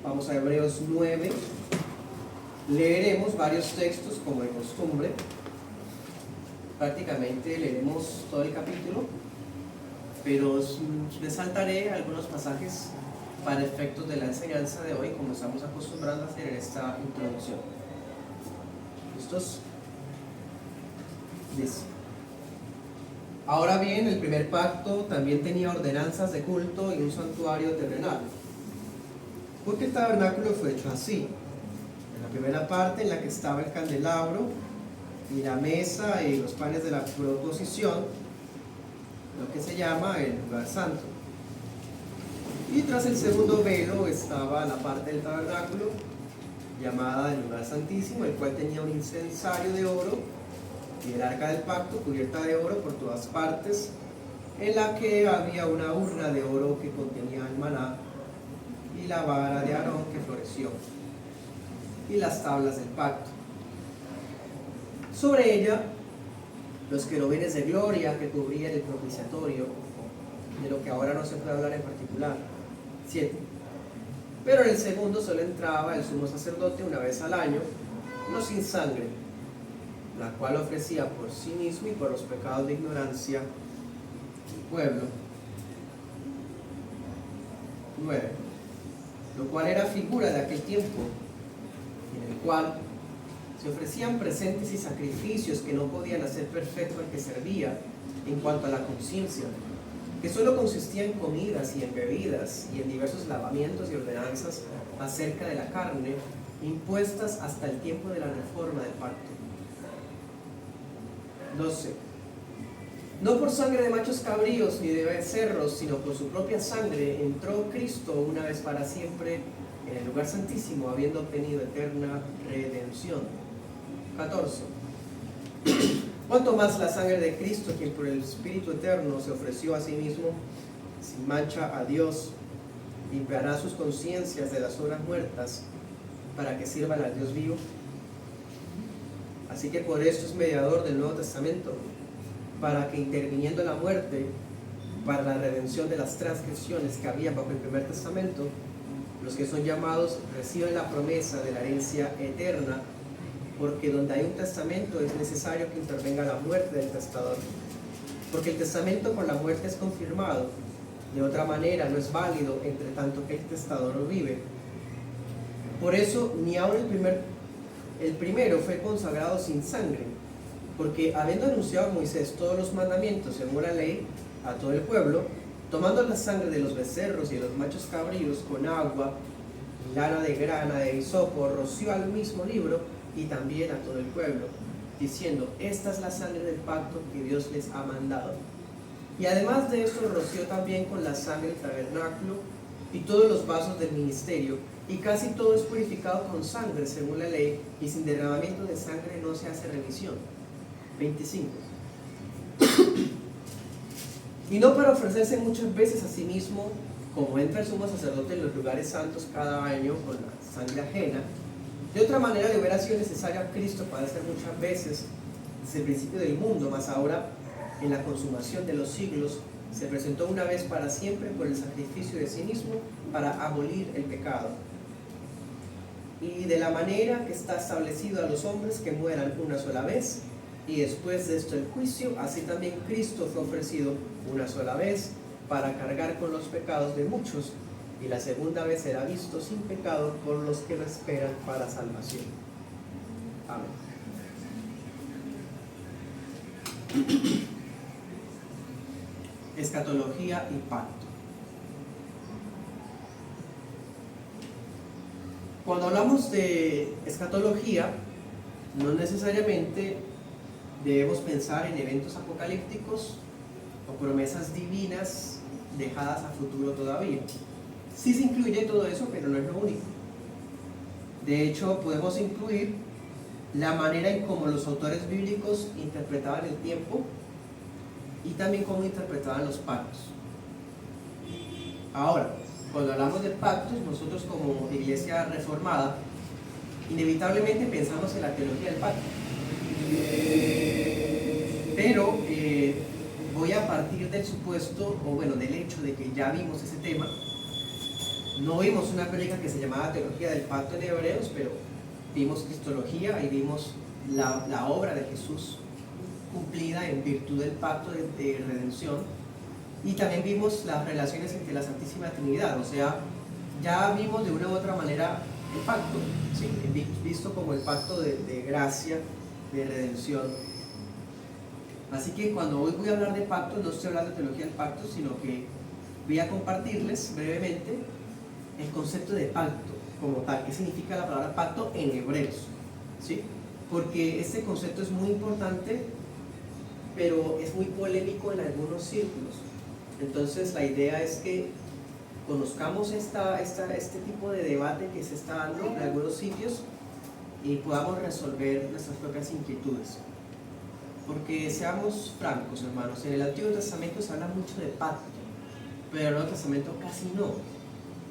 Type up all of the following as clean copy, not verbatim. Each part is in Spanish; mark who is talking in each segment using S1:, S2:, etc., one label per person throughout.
S1: Vamos a Hebreos 9. Leeremos varios textos como de costumbre. Prácticamente leeremos todo el capítulo, pero resaltaré algunos pasajes para efectos de la enseñanza de hoy, como estamos acostumbrando a hacer en esta introducción. ¿Listos? Dice: ahora bien, el primer pacto también tenía ordenanzas de culto y un santuario terrenal, porque el tabernáculo fue hecho así. En la primera parte, en la que estaba el candelabro y la mesa y los panes de la proposición, lo que se llama el lugar santo. Y tras el segundo velo estaba la parte del tabernáculo llamada el lugar santísimo, el cual tenía un incensario de oro y el arca del pacto cubierta de oro por todas partes, en la que había una urna de oro que contenía el maná y la vara de Aarón que floreció y las tablas del pacto. Sobre ella los querubines de gloria que cubrían el propiciatorio, de lo que ahora no se puede hablar en particular. 7. Pero en el segundo solo entraba el sumo sacerdote una vez al año, no sin sangre, la cual ofrecía por sí mismo y por los pecados de ignorancia del pueblo. 9. Lo cual era figura de aquel tiempo, en el cual se ofrecían presentes y sacrificios que no podían hacer perfecto al que servía en cuanto a la conciencia, que solo consistía en comidas y en bebidas y en diversos lavamientos y ordenanzas acerca de la carne, impuestas hasta el tiempo de la reforma del pacto. 12. No por sangre de machos cabríos ni de becerros, sino por su propia sangre entró Cristo una vez para siempre en el lugar santísimo, habiendo obtenido eterna redención. 14. Cuanto más la sangre de Cristo, quien por el Espíritu Eterno se ofreció a sí mismo sin mancha a Dios, limpiará sus conciencias de las obras muertas para que sirvan al Dios vivo. Así que por esto es mediador del Nuevo Testamento, para que interviniendo la muerte para la redención de las transgresiones que había bajo el primer testamento, los que son llamados reciben la promesa de la herencia eterna, porque donde hay un testamento es necesario que intervenga la muerte del testador, porque el testamento por la muerte es confirmado, de otra manera no es válido entre tanto que el testador vive. Por eso ni aun el primero fue consagrado sin sangre, porque habiendo anunciado Moisés todos los mandamientos según la ley a todo el pueblo, tomando la sangre de los becerros y de los machos cabríos con agua y lana de grana de hisopo, roció al mismo libro y también a todo el pueblo, diciendo: esta es la sangre del pacto que Dios les ha mandado. Y además de esto roció también con la sangre del tabernáculo y todos los vasos del ministerio, y casi todo es purificado con sangre según la ley, y sin derramamiento de sangre no se hace remisión. 25. Y no para ofrecerse muchas veces a sí mismo, como entra el sumo sacerdote en los lugares santos cada año con la sangre ajena. De otra manera le hubiera sido necesario a Cristo padecer muchas veces desde el principio del mundo, mas ahora, en la consumación de los siglos, se presentó una vez para siempre por el sacrificio de sí mismo para abolir el pecado. Y de la manera que está establecido a los hombres que mueran una sola vez, y después de esto el juicio, así también Cristo fue ofrecido una sola vez para cargar con los pecados de muchos, y la segunda vez será visto sin pecado por los que lo esperan para salvación. Amén. Escatología y pacto. Cuando hablamos de escatología, no necesariamente debemos pensar en eventos apocalípticos o promesas divinas dejadas a futuro todavía. Sí se incluye todo eso, pero no es lo único. De hecho, podemos incluir la manera en cómo los autores bíblicos interpretaban el tiempo y también cómo interpretaban los pactos. Ahora, cuando hablamos de pactos, nosotros como Iglesia Reformada, inevitablemente pensamos en la teología del pacto. Pero voy a partir del supuesto, o bueno, del hecho de que ya vimos ese tema, No vimos una prédica que se llamaba Teología del Pacto en Hebreos, pero vimos Cristología y vimos la obra de Jesús cumplida en virtud del pacto de redención, y también vimos las relaciones entre la Santísima Trinidad. O sea, ya vimos de una u otra manera el pacto, ¿sí? Visto como el pacto de gracia, de redención. Así que cuando hoy voy a hablar de pacto, no estoy hablando de teología del pacto, sino que voy a compartirles brevemente el concepto de pacto como tal. ¿Qué significa la palabra pacto en hebreos? ¿Sí? Porque este concepto es muy importante, pero es muy polémico en algunos círculos. Entonces la idea es que conozcamos este tipo de debate que se está dando en algunos sitios y podamos resolver nuestras propias inquietudes. Porque seamos francos, hermanos, en el Antiguo Testamento se habla mucho de pacto, pero en el Nuevo Testamento casi no.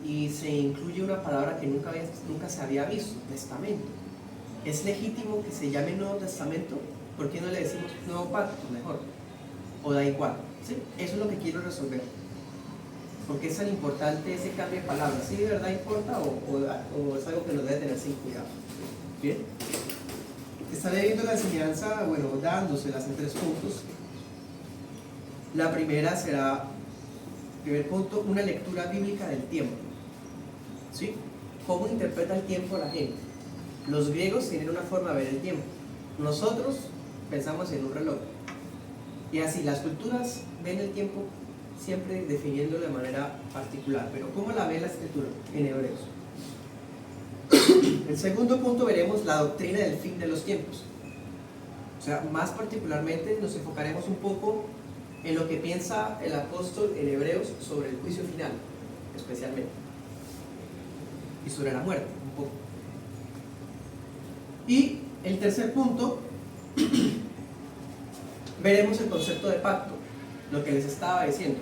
S1: Y se incluye una palabra que nunca se había visto, testamento. ¿Es legítimo que se llame Nuevo Testamento? ¿Por qué no le decimos Nuevo Pacto mejor? ¿O da igual? ¿Sí? Eso es lo que quiero resolver. ¿Por qué es tan importante ese cambio de palabras? ¿Sí de verdad importa o es algo que nos debe tener sin cuidado? ¿Bien? Estaré viendo la enseñanza, bueno, dándoselas en 3 puntos. La primera será, primer punto, una lectura bíblica del tiempo. ¿Sí? ¿Cómo interpreta el tiempo la gente? Los griegos tienen una forma de ver el tiempo. Nosotros pensamos en un reloj. Y así, las culturas ven el tiempo siempre definiéndolo de manera particular. Pero ¿cómo la ve la Escritura en Hebreos? El segundo punto, veremos la doctrina del fin de los tiempos. O sea, más particularmente nos enfocaremos un poco en lo que piensa el apóstol en Hebreos sobre el juicio final, especialmente. Y sobre la muerte, un poco. Y el tercer punto, veremos el concepto de pacto, lo que les estaba diciendo.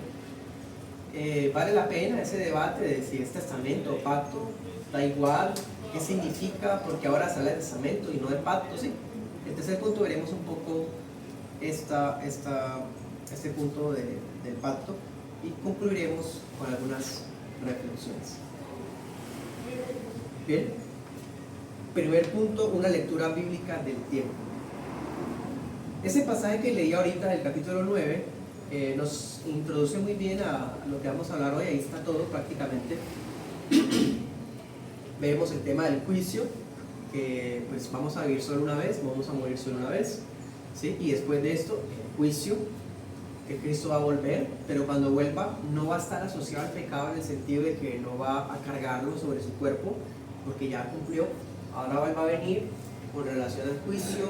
S1: Vale la pena ese debate de si es testamento o pacto, da igual, qué significa, porque ahora se habla de testamento y no de pacto, ¿sí? El tercer punto veremos un poco este punto del pacto y concluiremos con algunas reflexiones. Bien, primer punto, una lectura bíblica del tiempo. Ese pasaje que leí ahorita del capítulo 9 nos introduce muy bien a lo que vamos a hablar hoy. Ahí está todo prácticamente. Vemos el tema del juicio, que pues vamos a vivir solo una vez, vamos a morir solo una vez, ¿sí? Y después de esto, el juicio, que Cristo va a volver, pero cuando vuelva no va a estar asociado al pecado en el sentido de que no va a cargarlo sobre su cuerpo, porque ya cumplió. Ahora Él va a venir con relación al juicio,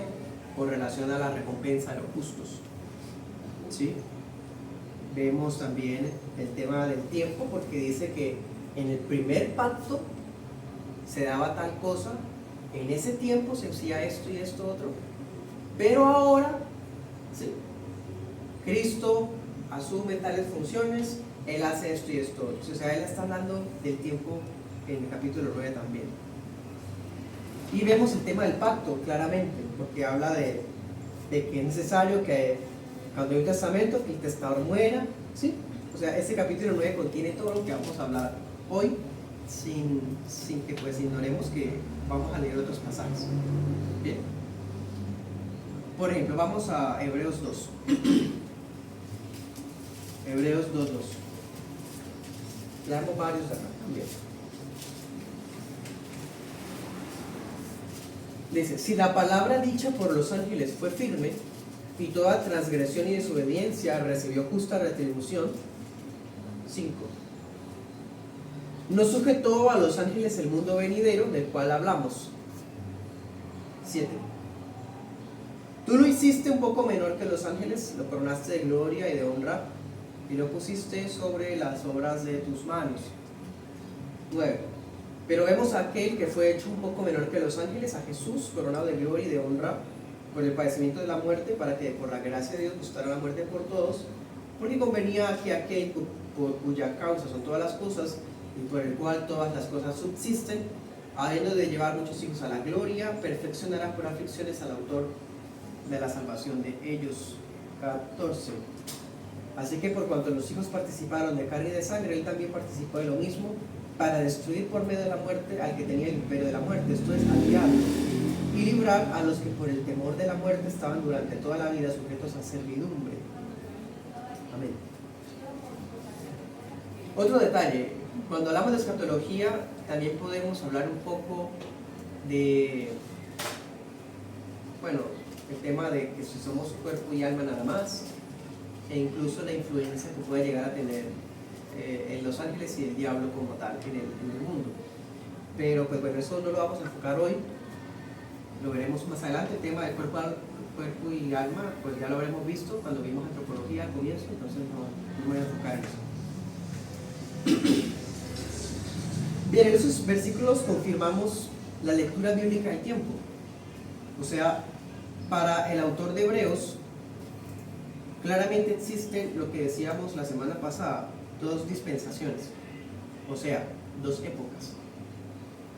S1: con relación a la recompensa de los justos, ¿sí? Vemos también el tema del tiempo, porque dice que en el primer pacto se daba tal cosa, en ese tiempo se hacía esto y esto otro, pero ahora, ¿sí? Cristo asume tales funciones, Él hace esto y esto otro. O sea, Él está hablando del tiempo en el capítulo 9 también. Y vemos el tema del pacto claramente, porque habla de que es necesario que cuando hay un testamento, que el testador muera, ¿sí? O sea, este capítulo 9 contiene todo lo que vamos a hablar hoy, sin que pues ignoremos que vamos a leer otros pasajes. Bien. Por ejemplo, vamos a Hebreos 2. Hebreos 2:2. Leamos varios de acá también. Dice, si la palabra dicha por los ángeles fue firme, y toda transgresión y desobediencia recibió justa retribución. 5. No sujetó a los ángeles el mundo venidero del cual hablamos. 7. Tú lo hiciste un poco menor que los ángeles, lo coronaste de gloria y de honra, y lo pusiste sobre las obras de tus manos. 9. Pero vemos a aquel que fue hecho un poco menor que los ángeles, a Jesús, coronado de gloria y de honra, por el padecimiento de la muerte, para que por la gracia de Dios gustara la muerte por todos, porque convenía que aquel por cuya causa son todas las cosas, y por el cual todas las cosas subsisten, habiendo de llevar muchos hijos a la gloria, perfeccionará por aflicciones al autor de la salvación de ellos. 14. Así que por cuanto los hijos participaron de carne y de sangre, él también participó de lo mismo, para destruir por medio de la muerte al que tenía el imperio de la muerte, esto es, al diablo, y librar a los que por el temor de la muerte estaban durante toda la vida sujetos a servidumbre. Amén. Otro detalle, cuando hablamos de escatología, también podemos hablar un poco de, bueno, el tema de que si somos cuerpo y alma nada más, e incluso la influencia que puede llegar a tener en los ángeles y el diablo como tal en el mundo. Pero pues bueno, eso no lo vamos a enfocar hoy, lo veremos más adelante. El tema del cuerpo y alma, pues ya lo habremos visto cuando vimos antropología al comienzo, entonces no me voy a enfocar en eso. Bien, en esos versículos confirmamos la lectura bíblica del tiempo. O sea, para el autor de Hebreos, claramente existe lo que decíamos la semana pasada, dos dispensaciones, o sea, dos épocas.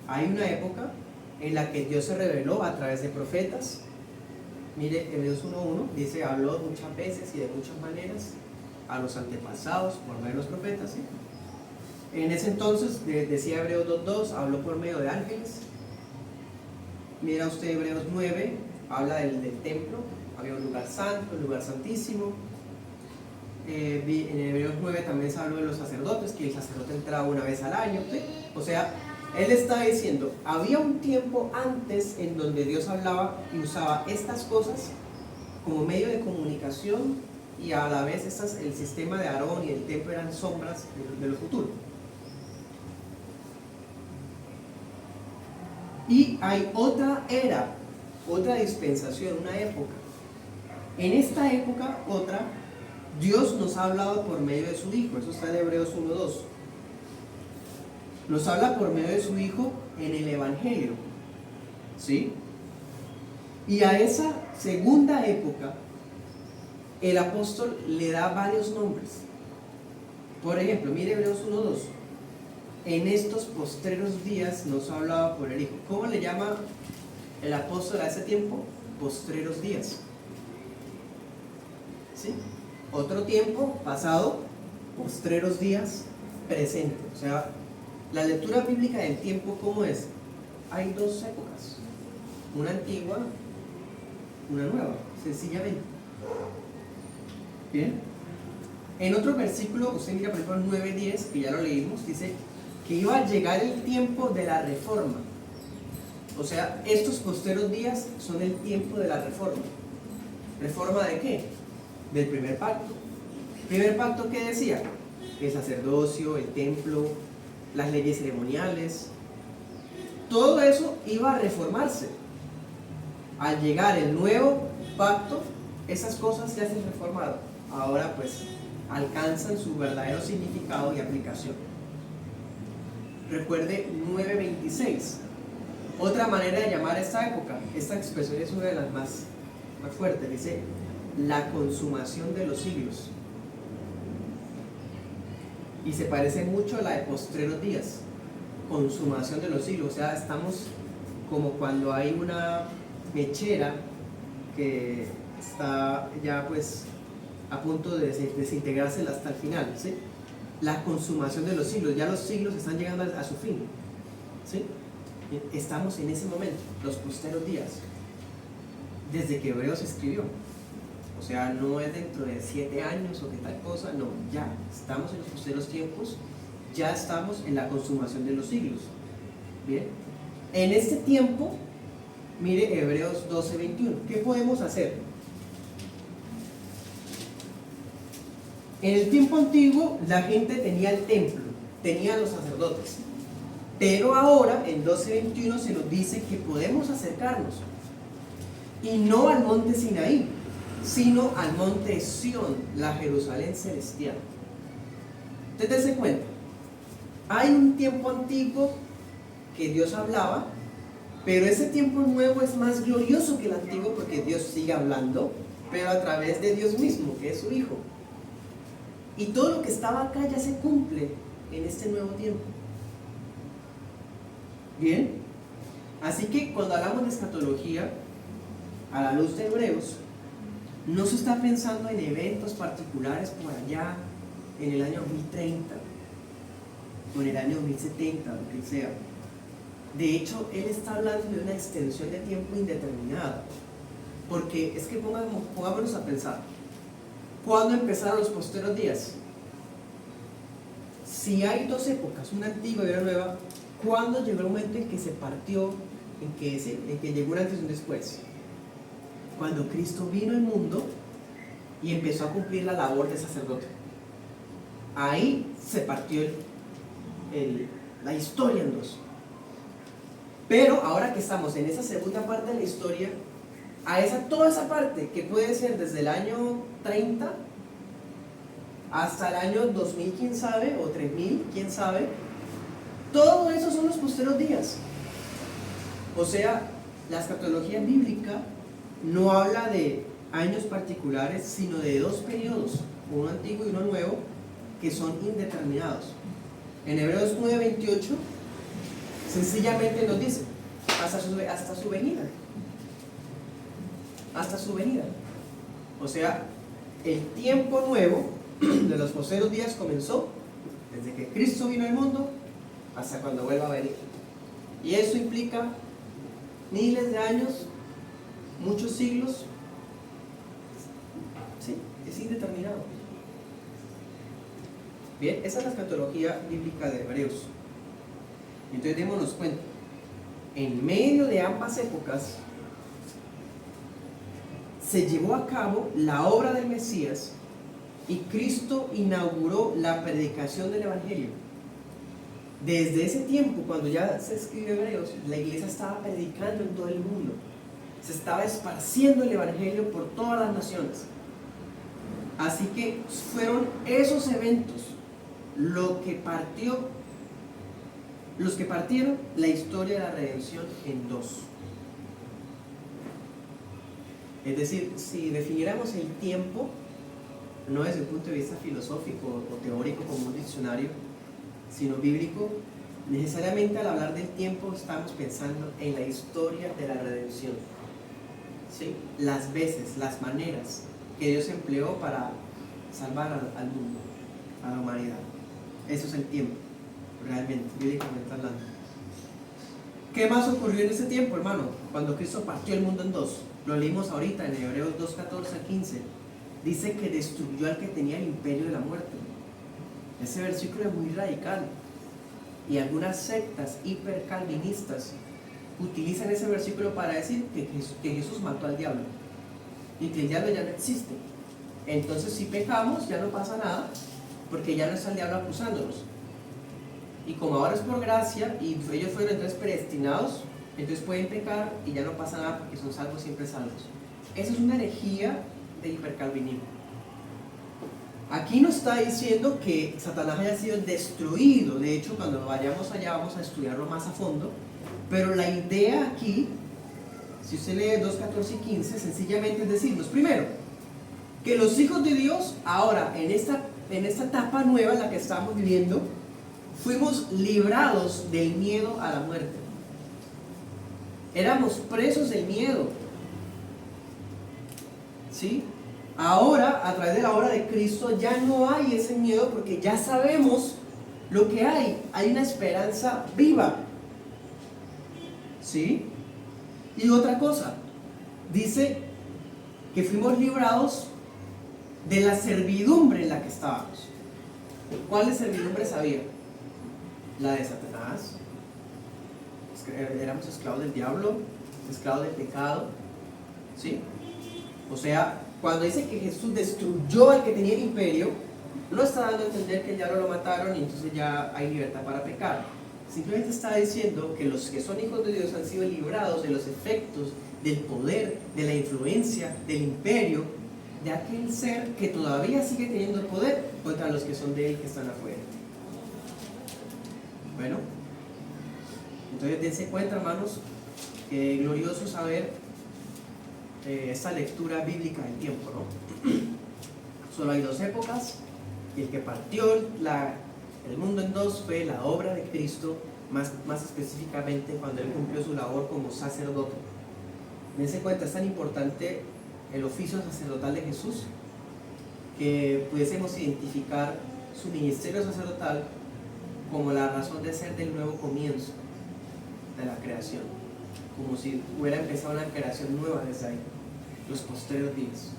S1: Hay una época en la que Dios se reveló a través de profetas. Mire, Hebreos 1.1 dice, habló muchas veces y de muchas maneras a los antepasados por medio de los profetas, ¿sí? En ese entonces, decía Hebreos 2.2, habló por medio de ángeles. Mira usted Hebreos 9, habla del templo, había un lugar santo, un lugar santísimo. En Hebreos 9 también se habló de los sacerdotes, que el sacerdote entraba una vez al año, ¿sí? O sea, él está diciendo, había un tiempo antes en donde Dios hablaba y usaba estas cosas como medio de comunicación, y a la vez el sistema de Aarón y el templo eran sombras de lo futuro. Y hay otra era, otra dispensación, una época. En esta época, Dios nos ha hablado por medio de su Hijo, eso está en Hebreos 1.2. Nos habla por medio de su Hijo en el Evangelio, ¿sí? Y a esa segunda época, el apóstol le da varios nombres. Por ejemplo, mire Hebreos 1.2. En estos postreros días nos ha hablado por el Hijo. ¿Cómo le llama el apóstol a ese tiempo? Postreros días. ¿Sí? Otro tiempo pasado, postreros días, presente. O sea, la lectura bíblica del tiempo, ¿cómo es? Hay dos épocas, una antigua, una nueva, sencillamente. Bien. En otro versículo, usted mira por ejemplo 9:10, que ya lo leímos, dice que iba a llegar el tiempo de la reforma. O sea, estos postreros días son el tiempo de la reforma. ¿Reforma de qué? Del primer pacto. ¿Primer pacto qué decía? El sacerdocio, el templo, las leyes ceremoniales, todo eso iba a reformarse. Al llegar el nuevo pacto, esas cosas ya se han reformado. Ahora pues alcanzan su verdadero significado y aplicación. Recuerde 9:26. Otra manera de llamar esta época, esta expresión es una de las más fuertes, dice la consumación de los siglos. Y se parece mucho a la de postreros días, consumación de los siglos. O sea, estamos como cuando hay una mechera que está ya pues a punto de desintegrarse hasta el final, ¿sí? La consumación de los siglos, ya los siglos están llegando a su fin, ¿sí? Estamos en ese momento, los postreros días, desde que Hebreos escribió. O sea, no es dentro de 7 años o que tal cosa, no, ya estamos en los postreros tiempos, ya estamos en la consumación de los siglos. Bien, en este tiempo, mire Hebreos 12:21, ¿qué podemos hacer? En el tiempo antiguo la gente tenía el templo, tenía los sacerdotes, pero ahora en 12:21 se nos dice que podemos acercarnos, y no al monte Sinaí, sino al monte Sión, la Jerusalén celestial. Entonces, dense cuenta, hay un tiempo antiguo que Dios hablaba, pero ese tiempo nuevo es más glorioso que el antiguo porque Dios sigue hablando, pero a través de Dios mismo, que es su Hijo. Y todo lo que estaba acá ya se cumple en este nuevo tiempo. Bien, así que cuando hablamos de escatología, a la luz de Hebreos, no se está pensando en eventos particulares por allá en el año 2030. o en el año 2070, lo que sea. De hecho, él está hablando de una extensión de tiempo indeterminada. Porque es que pongámonos a pensar, ¿cuándo empezaron los posteros días? Si hay dos épocas, una antigua y una nueva, ¿cuándo llegó el momento en que se partió, en que llegó un antes y un después? Cuando Cristo vino al mundo y empezó a cumplir la labor de sacerdote. Ahí se partió la historia en dos. Pero ahora que estamos en esa segunda parte de la historia, toda esa parte que puede ser desde el año 30 hasta el año 2000, quién sabe, o 3000, quién sabe, todo eso son los posteros días. O sea, la escatología bíblica no habla de años particulares, sino de dos periodos, uno antiguo y uno nuevo, que son indeterminados. En Hebreos 9:28 sencillamente nos dice hasta su venida. Hasta su venida. O sea, el tiempo nuevo de los posteros días comenzó desde que Cristo vino al mundo hasta cuando vuelva a venir. Y eso implica miles de años, muchos siglos. Sí, es indeterminado. Bien, esa es la escatología bíblica de Hebreos. Entonces démonos cuenta, en medio de ambas épocas se llevó a cabo la obra del Mesías y Cristo inauguró la predicación del Evangelio. Desde ese tiempo, cuando ya se escribe Hebreos, la iglesia estaba predicando en todo el mundo. Se estaba esparciendo el Evangelio por todas las naciones. Así que fueron esos eventos los que partieron la historia de la redención en dos. Es decir, si definiéramos el tiempo, no desde el punto de vista filosófico o teórico como un diccionario, sino bíblico, necesariamente al hablar del tiempo estamos pensando en la historia de la redención. ¿Sí? Las veces, las maneras que Dios empleó para salvar al mundo, a la humanidad. Eso es el tiempo, realmente, bíblicamente hablando. ¿Qué más ocurrió en ese tiempo, hermano? Cuando Cristo partió el mundo en dos. Lo leímos ahorita en Hebreos 2:14-15. Dice que destruyó al que tenía el imperio de la muerte. Ese versículo es muy radical. Y algunas sectas hipercalvinistas utilizan ese versículo para decir que Jesús mató al diablo y que el diablo ya no existe. Entonces, si pecamos, ya no pasa nada, porque ya no está el diablo acusándonos. Y como ahora es por gracia y ellos fueron entonces predestinados, entonces pueden pecar y ya no pasa nada porque son salvos, siempre salvos. Esa es una herejía de hipercalvinismo. Aquí nos está diciendo que Satanás haya sido destruido. De hecho, cuando vayamos allá vamos a estudiarlo más a fondo. Pero la idea aquí, si usted lee 2:14 y 15, sencillamente es decirnos, primero, que los hijos de Dios ahora, en esta etapa nueva en la que estamos viviendo, fuimos librados del miedo a la muerte. Éramos presos del miedo. ¿Sí? Ahora, a través de la obra de Cristo, ya no hay ese miedo porque ya sabemos lo que hay. Hay una esperanza viva. ¿Sí? Y otra cosa, dice que fuimos librados de la servidumbre en la que estábamos. ¿Cuál servidumbre había? La de Satanás. Éramos esclavos del diablo, esclavos del pecado. ¿Sí? O sea, cuando dice que Jesús destruyó al que tenía el imperio, no está dando a entender que ya no lo mataron y entonces ya hay libertad para pecar. Simplemente está diciendo que los que son hijos de Dios han sido librados de los efectos del poder, de la influencia, del imperio, de aquel ser que todavía sigue teniendo poder contra los que son de él, que están afuera. Bueno, entonces dense cuenta, hermanos, glorioso saber esta lectura bíblica del tiempo, ¿no? Solo hay dos épocas, y el que partió el mundo en dos fue la obra de Cristo, más específicamente cuando él cumplió su labor como sacerdote. Dense cuenta, es tan importante el oficio sacerdotal de Jesús que pudiésemos identificar su ministerio sacerdotal como la razón de ser del nuevo comienzo de la creación, como si hubiera empezado una creación nueva desde ahí, los postreros días.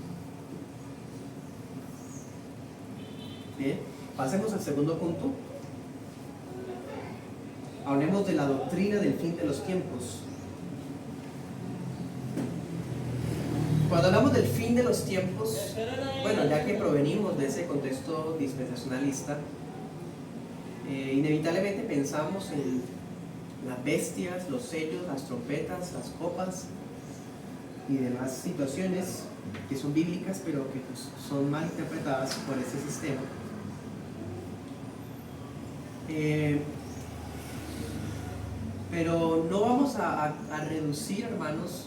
S1: Bien, pasemos al segundo punto. Hablemos de la doctrina del fin de los tiempos. Cuando hablamos del fin de los tiempos, bueno, ya que provenimos de ese contexto dispensacionalista, inevitablemente pensamos en las bestias, los sellos, las trompetas, las copas y demás situaciones que son bíblicas, pero que pues, son mal interpretadas por ese sistema. Pero no vamos a reducir, hermanos,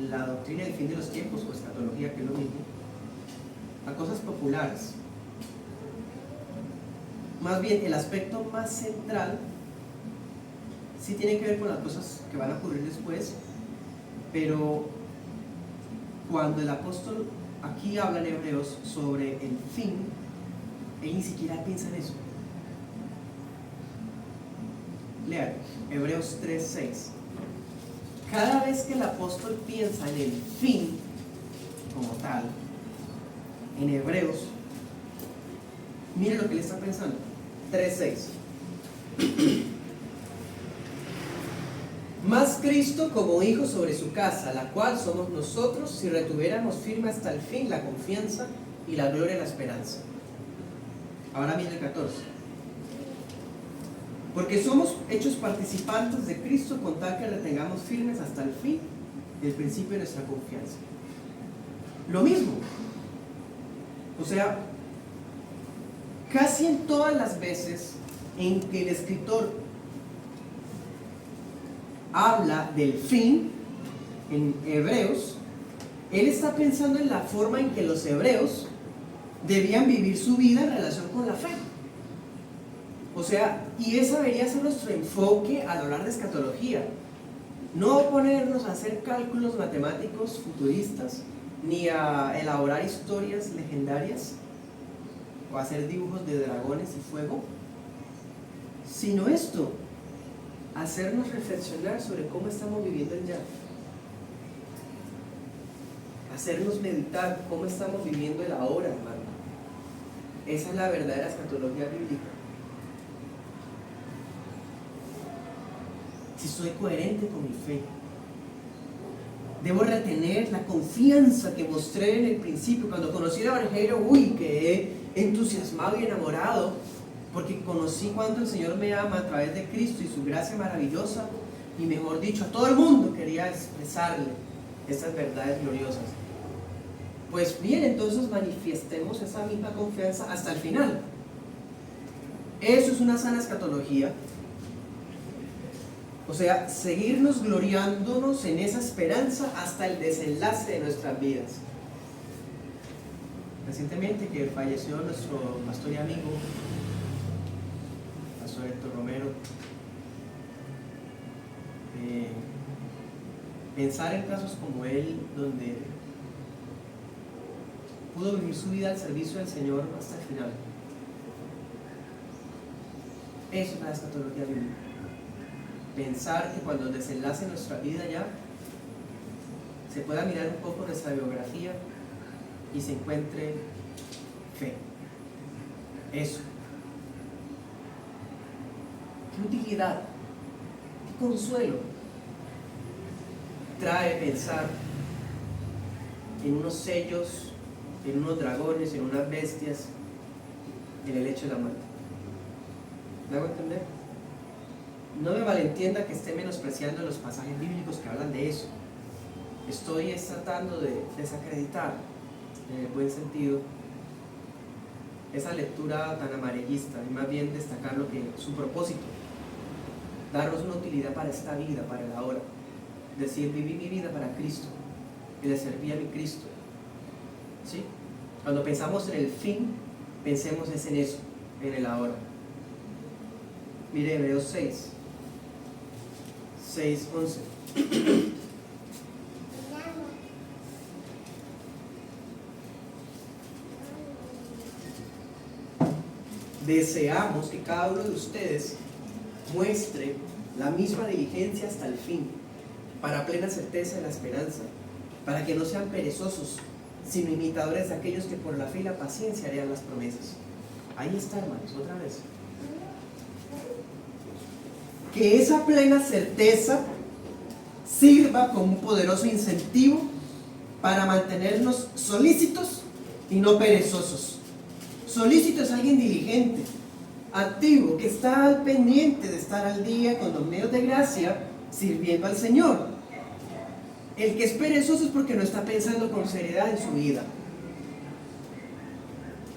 S1: la doctrina del fin de los tiempos o escatología, que es lo mismo, a cosas populares. Más bien, el aspecto más central sí tiene que ver con las cosas que van a ocurrir después, pero cuando el apóstol aquí habla en Hebreos sobre el fin, él ni siquiera piensa en eso. Lean, Hebreos 3:6. Cada vez que el apóstol piensa en el fin como tal, en Hebreos, mire lo que le está pensando. 3:6. Más Cristo como hijo sobre su casa, la cual somos nosotros, si retuviéramos firme hasta el fin la confianza y la gloria de la esperanza. Ahora viene el 14. Porque somos hechos participantes de Cristo con tal que retengamos firmes hasta el fin el principio de nuestra confianza. Lo mismo. O sea, casi en todas las veces en que el escritor habla del fin en Hebreos, él está pensando en la forma en que los hebreos debían vivir su vida en relación con la fe. O sea, y ese debería ser nuestro enfoque al hablar de escatología. No ponernos a hacer cálculos matemáticos futuristas, ni a elaborar historias legendarias, o hacer dibujos de dragones y fuego, sino esto, hacernos reflexionar sobre cómo estamos viviendo el ya. Hacernos meditar cómo estamos viviendo el ahora, hermano. Esa es la verdadera escatología bíblica. Si soy coherente con mi fe, debo retener la confianza que mostré en el principio. Cuando conocí el Evangelio, quedé entusiasmado y enamorado, porque conocí cuánto el Señor me ama a través de Cristo y su gracia maravillosa, y mejor dicho, a todo el mundo quería expresarle estas verdades gloriosas. Pues bien, entonces manifestemos esa misma confianza hasta el final. Eso es una sana escatología. O sea, seguirnos gloriándonos en esa esperanza hasta el desenlace de nuestras vidas. Recientemente que falleció nuestro pastor y amigo, pastor Héctor Romero, pensar en casos como él, donde pudo vivir su vida al servicio del Señor hasta el final. Eso es la escatología bíblica. Pensar que cuando desenlace nuestra vida ya, se pueda mirar un poco nuestra biografía y se encuentre fe. Eso. ¿Qué utilidad? ¿Qué consuelo trae pensar en unos sellos, en unos dragones, en unas bestias, en el hecho de la muerte? ¿Me hago entender? No me malentienda que esté menospreciando los pasajes bíblicos que hablan de eso. Estoy tratando de desacreditar, en el buen sentido, esa lectura tan amarillista y más bien destacar lo que su propósito, darnos una utilidad para esta vida, para el ahora. Decir, viví mi vida para Cristo y le serví a mi Cristo. ¿Sí? Cuando pensamos en el fin, pensemos en eso, en el ahora. Mire Hebreos 6:11. deseamos que cada uno de ustedes muestre la misma diligencia hasta el fin, para plena certeza de la esperanza, para que no sean perezosos, sino imitadores de aquellos que por la fe y la paciencia harían las promesas. Ahí está, hermanos, otra vez. Que esa plena certeza sirva como un poderoso incentivo para mantenernos solícitos y no perezosos. Solícito es alguien diligente, activo, que está al pendiente de estar al día con los medios de gracia, sirviendo al Señor. El que es perezoso es porque no está pensando con seriedad en su vida.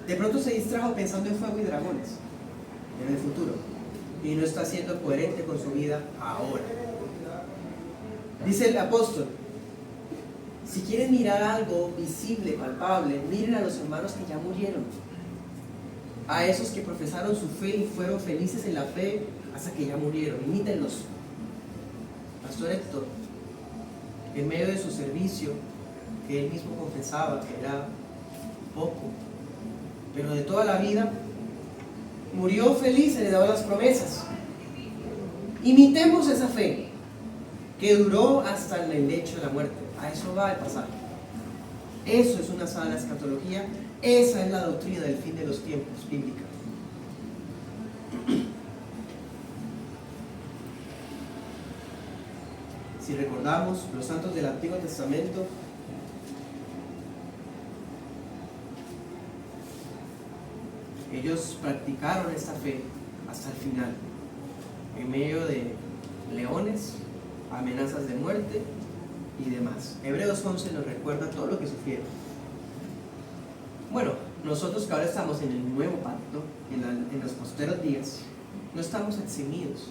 S1: De pronto se distrajo pensando en fuego y dragones en el futuro y no está siendo coherente con su vida ahora. Dice el apóstol: si quieren mirar algo visible, palpable, miren a los hermanos que ya murieron, a esos que profesaron su fe y fueron felices en la fe hasta que ya murieron. Imítenlos. Pastor Héctor, en medio de su servicio, que él mismo confesaba que era poco, pero de toda la vida, murió feliz, heredado las promesas. Imitemos esa fe que duró hasta el lecho de la muerte. A eso va el pasaje. Eso es una sana escatología. Esa es la doctrina del fin de los tiempos bíblica. Si recordamos, los santos del Antiguo Testamento ellos practicaron esta fe hasta el final, en medio de leones, amenazas de muerte y demás. Hebreos 11 nos recuerda todo lo que sufrieron. Bueno, nosotros que ahora estamos en el nuevo pacto, en los posteros días, no estamos eximidos.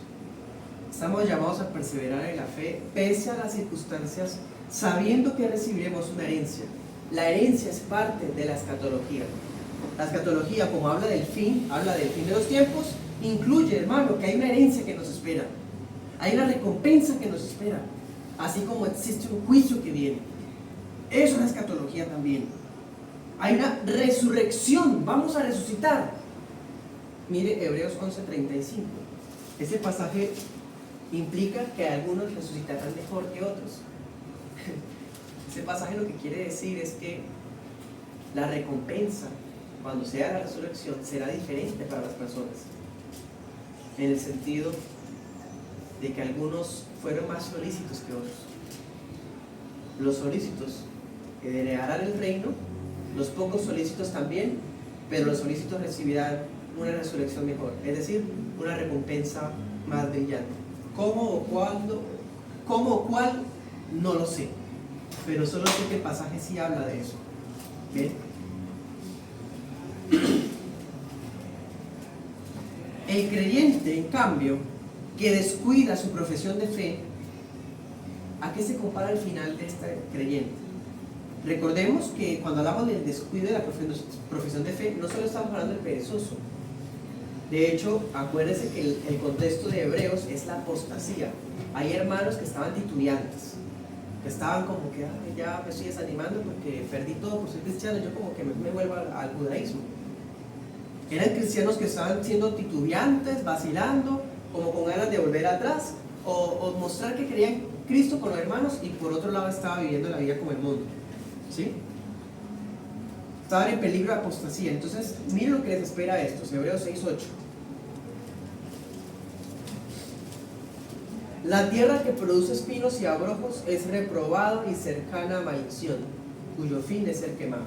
S1: Estamos llamados a perseverar en la fe pese a las circunstancias, sabiendo que recibiremos una herencia. La herencia es parte de la escatología. La escatología, como habla del fin de los tiempos, incluye, hermano, que hay una herencia que nos espera. Hay una recompensa que nos espera, así como existe un juicio que viene. Eso es la escatología también. Hay una resurrección, vamos a resucitar. Mire Hebreos 11:35. Ese pasaje implica que algunos resucitarán mejor que otros. Ese pasaje lo que quiere decir es que la recompensa, cuando sea la resurrección, será diferente para las personas, en el sentido de que algunos fueron más solícitos que otros. Los solícitos heredarán el reino, los pocos solícitos también, pero los solícitos recibirán una resurrección mejor, es decir, una recompensa más brillante. ¿Cómo o cuándo? ¿Cómo o cuál? No lo sé, pero solo sé que el pasaje sí habla de eso. ¿Ven? El creyente, en cambio, que descuida su profesión de fe, ¿a qué se compara el final de este creyente? Recordemos que cuando hablamos del descuido de la profesión de fe, no solo estamos hablando del perezoso. De hecho, acuérdense que el contexto de Hebreos es la apostasía. Hay hermanos que estaban titubeantes, que estaban como que ya me estoy desanimando porque perdí todo por ser cristiano, yo como que me vuelvo al judaísmo. Eran cristianos que estaban siendo titubeantes, vacilando, como con ganas de volver atrás o mostrar que creían Cristo con los hermanos, y por otro lado estaba viviendo la vida como el mundo, ¿sí? Estaban en peligro de apostasía. Entonces miren lo que les espera a estos. Hebreos 6:8. La tierra que produce espinos y abrojos es reprobada y cercana a maldición, cuyo fin es ser quemado.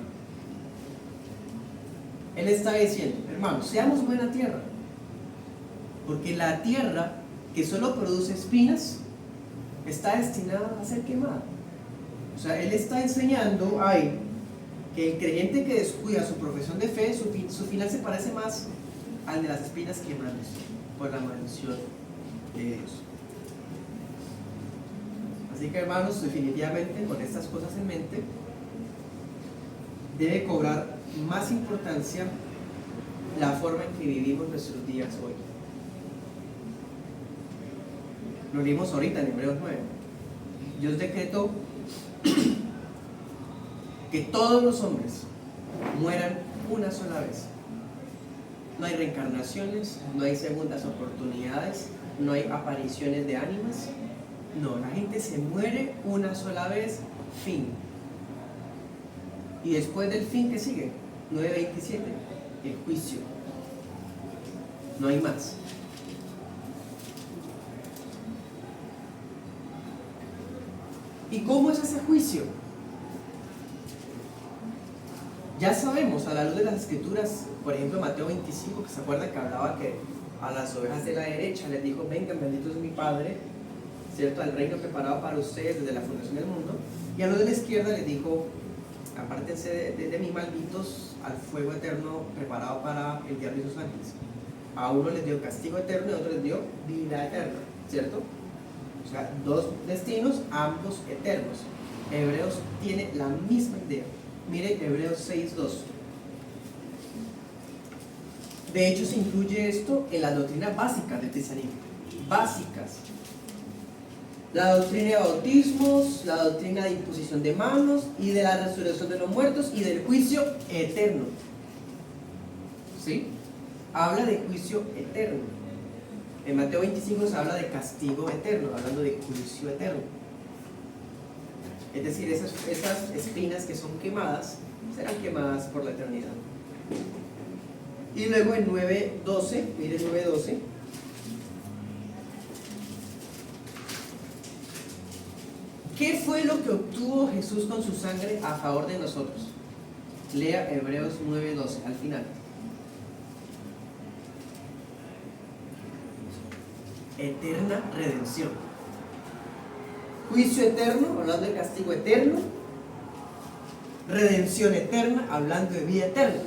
S1: Él está diciendo, hermanos, seamos buena tierra, porque la tierra que solo produce espinas está destinada a ser quemada. O sea, él está enseñando ahí que el creyente que descuida su profesión de fe, su final se parece más al de las espinas quemándose por la maldición de Dios. Así que, hermanos, definitivamente con estas cosas en mente debe cobrar más importancia la forma en que vivimos nuestros días hoy. Lo leímos ahorita en Hebreos 9. Dios decretó que todos los hombres mueran una sola vez. No hay reencarnaciones, no hay segundas oportunidades, no hay apariciones de ánimas. No, la gente se muere una sola vez, fin. Y después del fin, ¿qué sigue? 9:27, el juicio. No hay más. ¿Y cómo es ese juicio? Ya sabemos, a la luz de las escrituras, por ejemplo Mateo 25, que se acuerdan que hablaba que a las ovejas de la derecha les dijo: vengan, benditos de mi Padre, ¿cierto?, al reino preparado para ustedes desde la fundación del mundo. Y a los de la izquierda les dijo: apártense de mí, malditos, al fuego eterno preparado para el diablo y sus ángeles. A uno les dio castigo eterno y a otro les dio vida eterna, ¿cierto? O sea, dos destinos, ambos eternos. Hebreos tiene la misma idea. Mire Hebreos 6:2. De hecho, se incluye esto en las doctrinas básicas del cristianismo. Básicas. La doctrina de bautismos, la doctrina de imposición de manos y de la resurrección de los muertos y del juicio eterno. ¿Sí? Habla de juicio eterno. En Mateo 25 se habla de castigo eterno, hablando de juicio eterno. Es decir, esas espinas que son quemadas serán quemadas por la eternidad. Y luego en 9:12, mire 9:12. ¿Qué fue lo que obtuvo Jesús con su sangre a favor de nosotros? Lea Hebreos 9:12 al final. Eterna redención. Juicio eterno, hablando de castigo eterno. Redención eterna, hablando de vida eterna.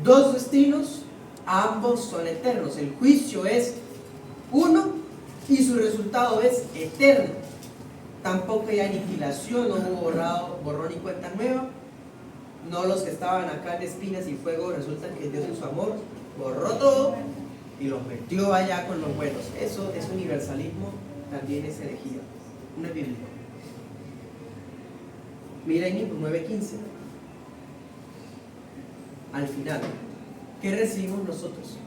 S1: Dos destinos, ambos son eternos. El juicio es uno y su resultado es eterno. Tampoco hay aniquilación, no hubo borrón y cuenta nueva. No los que estaban acá en espinas y fuego, resulta que Dios en su amor borró todo y los metió allá con los buenos. Eso es universalismo, también es herejía, no es bíblico. Mira ahí 9:15. Al final, ¿qué recibimos nosotros?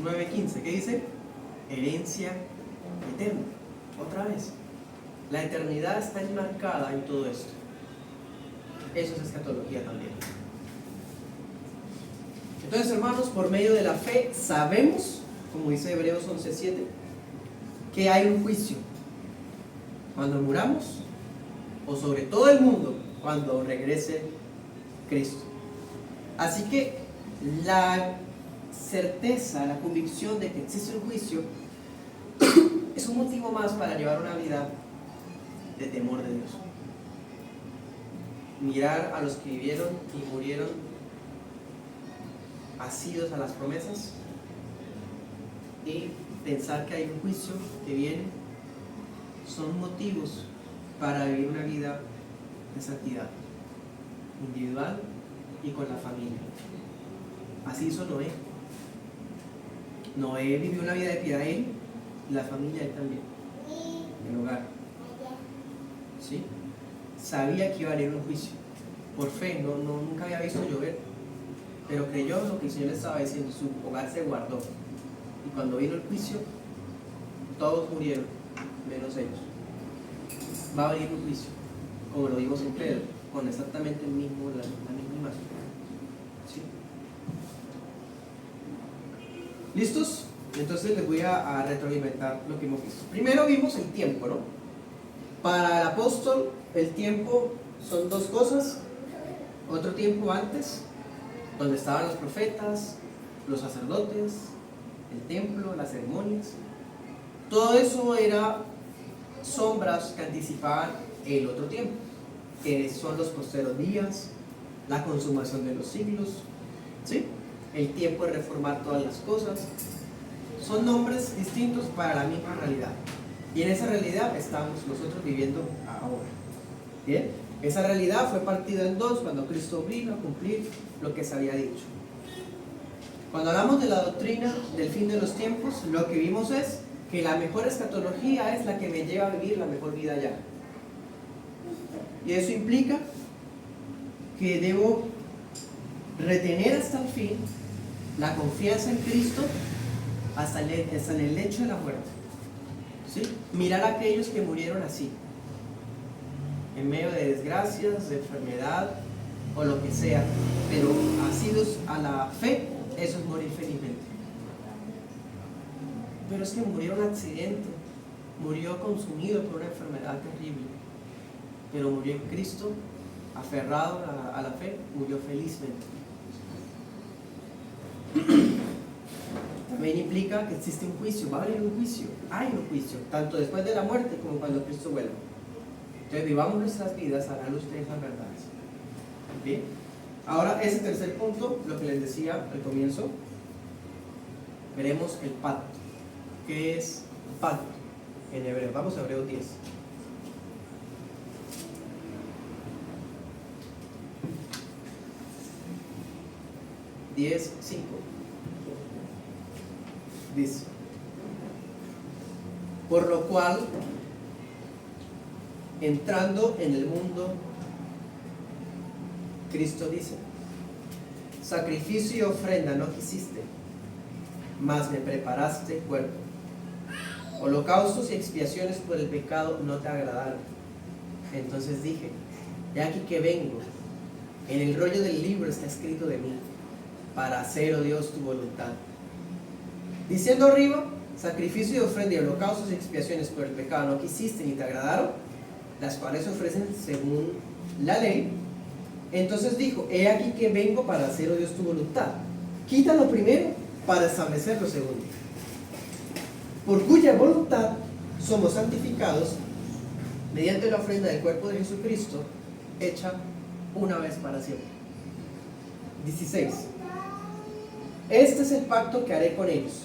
S1: ¿9:15? ¿Qué dice? Herencia eterna. Otra vez. La eternidad está enmarcada en todo esto. Eso es escatología también. Entonces, hermanos, por medio de la fe sabemos, como dice Hebreos 11:7, que hay un juicio cuando muramos, o sobre todo el mundo cuando regrese Cristo. Así que la certeza, la convicción de que existe un juicio es un motivo más para llevar una vida de temor de Dios. Mirar a los que vivieron y murieron asidos a las promesas y pensar que hay un juicio que viene son motivos para vivir una vida de santidad individual y con la familia. Así hizo Noé. Noé vivió una vida de piedad él y la familia él también, el hogar. ¿Sí? Sabía que iba a venir un juicio. Por fe, nunca había visto llover, pero creyó lo que el Señor le estaba diciendo. Su hogar se guardó. Y cuando vino el juicio, todos murieron, menos ellos. Va a venir un juicio, como lo vimos en Pedro, con exactamente la misma imagen. ¿Sí? ¿Listos? Entonces les voy a retroalimentar lo que hemos visto. Primero vimos el tiempo, ¿no? Para el apóstol, el tiempo son dos cosas. Otro tiempo antes, donde estaban los profetas, los sacerdotes, el templo, las ceremonias. Todo eso era sombras que anticipaban el otro tiempo, que son los posteros días, la consumación de los siglos, ¿sí? El tiempo de reformar todas las cosas. Son nombres distintos para la misma realidad. Y en esa realidad estamos nosotros viviendo ahora. ¿Bien? Esa realidad fue partida en dos cuando Cristo vino a cumplir lo que se había dicho. Cuando hablamos de la doctrina del fin de los tiempos, lo que vimos es que la mejor escatología es la que me lleva a vivir la mejor vida allá. Y eso implica que debo retener hasta el fin la confianza en Cristo hasta en el lecho de la muerte. ¿Sí? Mirar a aquellos que murieron así, en medio de desgracias, de enfermedad o lo que sea, pero asidos a la fe, eso es morir felizmente. Pero es que murió en un accidente, murió consumido por una enfermedad terrible, pero murió en Cristo, aferrado a la fe, murió felizmente. También implica que existe un juicio, va a haber un juicio, hay un juicio, tanto después de la muerte como cuando Cristo vuelva. Entonces vivamos nuestras vidas a la luz de esas verdades. Bien, ahora ese tercer punto, lo que les decía al comienzo, veremos el pacto. ¿Qué es pacto en hebreo? Vamos a Hebreos 10. Dice: por lo cual, entrando en el mundo, Cristo dice: sacrificio y ofrenda no quisiste, mas me preparaste cuerpo. Holocaustos y expiaciones por el pecado no te agradaron. Entonces dije: he aquí que vengo, en el rollo del libro está escrito de mí, para hacer, oh Dios, tu voluntad. Diciendo arriba: sacrificio y ofrenda y holocaustos y expiaciones por el pecado no quisiste ni te agradaron, las cuales se ofrecen según la ley. Entonces dijo: he aquí que vengo para hacer, oh Dios, tu voluntad. Quita lo primero para establecer lo segundo, por cuya voluntad somos santificados mediante la ofrenda del cuerpo de Jesucristo, hecha una vez para siempre. 16. Este es el pacto que haré con ellos.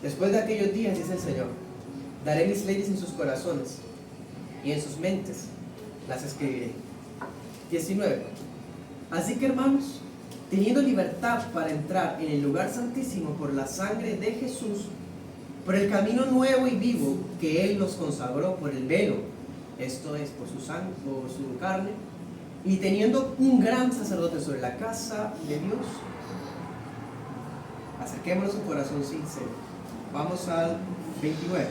S1: Después de aquellos días, dice el Señor, daré mis leyes en sus corazones y en sus mentes las escribiré. 19. Así que, hermanos, teniendo libertad para entrar en el lugar santísimo por la sangre de Jesús, por el camino nuevo y vivo que Él nos consagró por el velo, esto es, por su sangre, por su carne, y teniendo un gran sacerdote sobre la casa de Dios, acerquémonos un corazón sincero. Vamos al 29.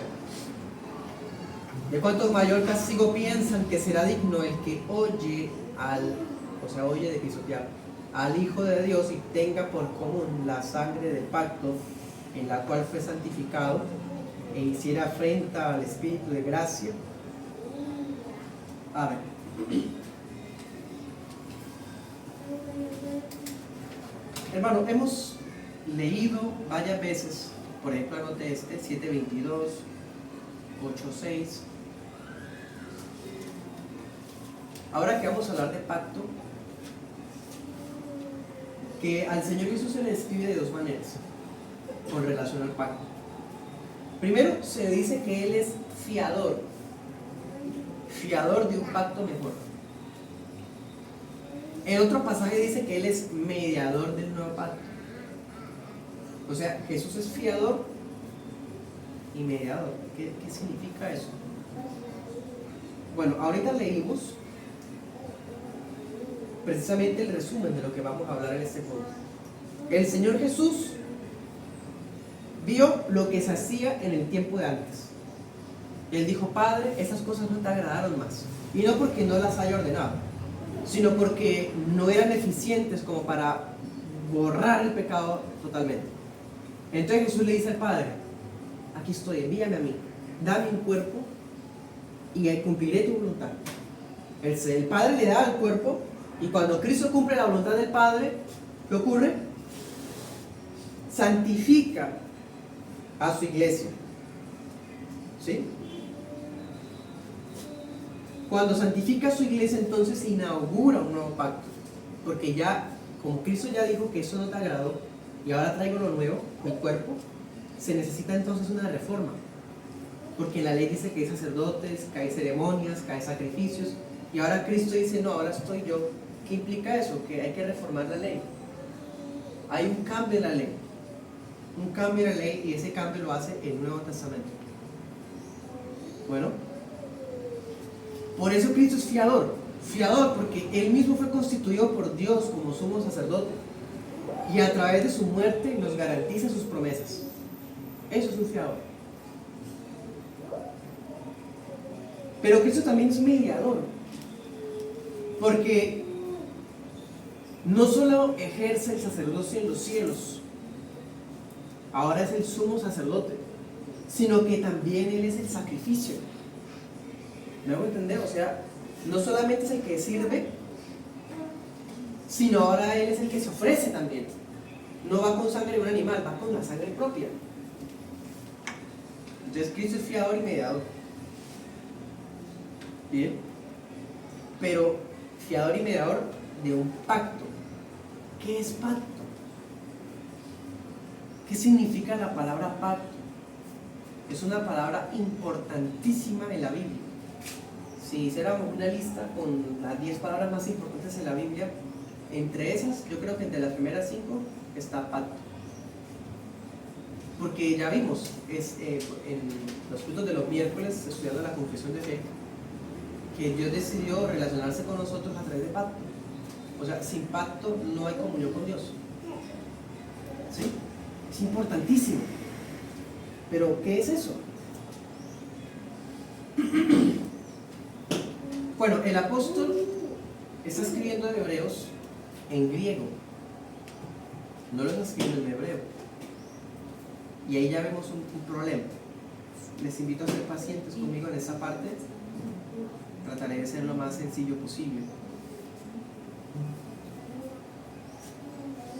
S1: ¿De cuánto mayor castigo piensan que será digno el que oye oye de pisotear al Hijo de Dios y tenga por común la sangre del pacto en la cual fue santificado e hiciera afrenta al Espíritu de gracia? A ver. Hermano, hemos leído varias veces, por ejemplo, anote 7:22, 8:6. Ahora que vamos a hablar de pacto, que al Señor Jesús se le describe de dos maneras con relación al pacto. Primero, se dice que Él es fiador de un pacto mejor. En otro pasaje dice que Él es mediador del nuevo pacto. O sea, Jesús es fiador y mediador. ¿Qué significa eso? Bueno, ahorita leímos precisamente el resumen de lo que vamos a hablar en este punto. El Señor Jesús vio lo que se hacía en el tiempo de antes. Él dijo: Padre, esas cosas no te agradaron más. Y no porque no las haya ordenado, sino porque no eran eficientes como para borrar el pecado totalmente. Entonces Jesús le dice al Padre: aquí estoy, envíame a mí, dame un cuerpo y cumpliré tu voluntad. El Padre le da el cuerpo, y cuando Cristo cumple la voluntad del Padre, ¿qué ocurre? Santifica a su iglesia. ¿Sí? Cuando santifica a su iglesia, entonces inaugura un nuevo pacto, porque ya, como Cristo ya dijo que eso no te agradó y ahora traigo lo nuevo, el cuerpo, se necesita entonces una reforma, porque la ley dice que hay sacerdotes, que hay ceremonias, que hay sacrificios, y ahora Cristo dice: no, ahora estoy yo. ¿Qué implica eso? Que hay que reformar la ley. Hay un cambio en la ley, y ese cambio lo hace el Nuevo Testamento. Bueno, Por eso Cristo es fiador. Fiador porque Él mismo fue constituido por Dios como sumo sacerdote. Y a través de su muerte nos garantiza sus promesas. Eso es un fiador. Pero Cristo también es mediador. Porque no solo ejerce el sacerdocio en los cielos, ahora es el sumo sacerdote, sino que también Él es el sacrificio. ¿Me hago entender? O sea, no solamente es el que sirve, sino ahora Él es el que se ofrece también. No va con sangre de un animal, va con la sangre propia. Entonces Cristo es fiador y mediador. Bien, pero fiador y mediador de un pacto. ¿Qué es pacto? ¿Qué significa la palabra pacto? Es una palabra importantísima en la Biblia. Si hiciéramos una lista con las 10 palabras más importantes en la Biblia, entre esas, yo creo que entre las primeras 5 está pacto. Porque ya vimos en los cultos de los miércoles, estudiando la confesión de fe, que Dios decidió relacionarse con nosotros a través de pacto. O sea, sin pacto no hay comunión con Dios. ¿Sí? Es importantísimo. Pero, ¿qué es eso? Bueno, el apóstol está escribiendo en Hebreos en griego. No lo está escribiendo en hebreo. Y ahí ya vemos un problema. Les invito a ser pacientes conmigo en esa parte. Trataré de ser lo más sencillo posible.